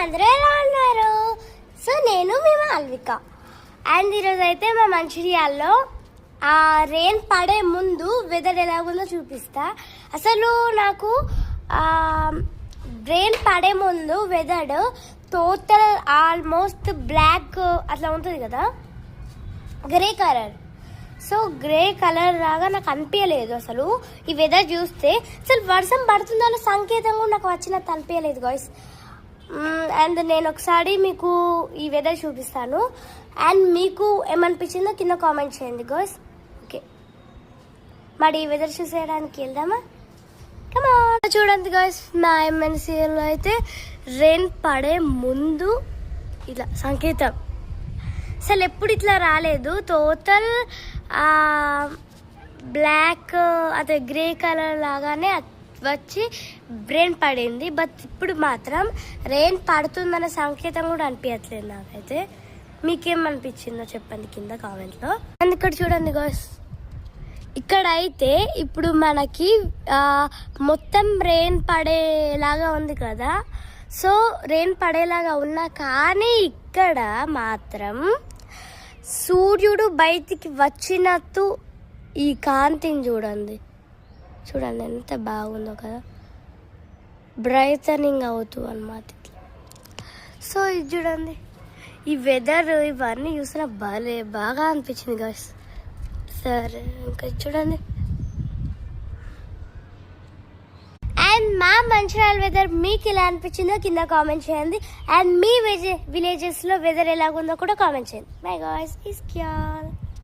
అందరూ ఎలా ఉన్నారు? సో నేను మీ మాల్విక అండ్ ఈరోజు అయితే మా మంచిర్యాలలో రెయిన్ పడే ముందు వెదర్ ఎలాగుందో చూపిస్తా. అసలు నాకు రెయిన్ పడే ముందు వెదర్ టోటల్ ఆల్మోస్ట్ బ్లాక్ అట్లా ఉంటుంది కదా, grey colour. So grey colour లాగా నాకు అనిపించలేదు అసలు. ఈ వెదర్ చూస్తే అసలు వర్షం పడుతుందన్న సంకేతం కూడా నాకు వచ్చినట్టు అనిపించలేదు గాయ్స్. అండ్ నేను ఒకసారి మీకు ఈ వెదర్ చూపిస్తాను అండ్ మీకు ఏమనిపించిందో కింద కామెంట్ చేయండి గాయ్స్. ఓకే, మరి ఈ వెదర్ చూసేయడానికి వెళ్దామా? కమా చూడండి గాయ్స్, మా ఎంఎన్సీలో అయితే రెయిన్ పడే ముందు ఇలా సంకేతం అసలు ఎప్పుడు ఇట్లా రాలేదు. టోటల్ బ్లాక్ అదే గ్రే కలర్ లాగానే వచ్చి రెయిన్ పడింది. బట్ ఇప్పుడు మాత్రం రెయిన్ పడుతుందన్న సంకేతం కూడా అనిపించట్లేదు నాకైతే. మీకేమనిపించిందో చెప్పండి కింద కామెంట్లో. అండ్ ఇక్కడ చూడండి గాయ్స్, ఇక్కడ అయితే ఇప్పుడు మనకి మొత్తం రెయిన్ పడేలాగా ఉంది కదా. సో రెయిన్ పడేలాగా ఉన్నా కానీ ఇక్కడ మాత్రం సూర్యుడు బయటికి వచ్చినట్టు ఈ కాంతిని చూడండి ఎంత బాగుందో కదా, బ్రైటనింగ్ అవుతూ అన్నమాట ఇట్లా. సో ఇది చూడండి, ఈ వెదర్ ఇవన్నీ చూసిన బాగా అనిపించింది గాయ్స్. సరే ఇంకా చూడండి. అండ్ మా మంచిర్యాల వెదర్ మీకు ఎలా అనిపించిందో కింద కామెంట్ చేయండి. అండ్ మీ విలేజెస్లో వెదర్ ఎలాగుందో కూడా కామెంట్ చేయండి. బై గాయ్స్, ఇస్ క్యాల్.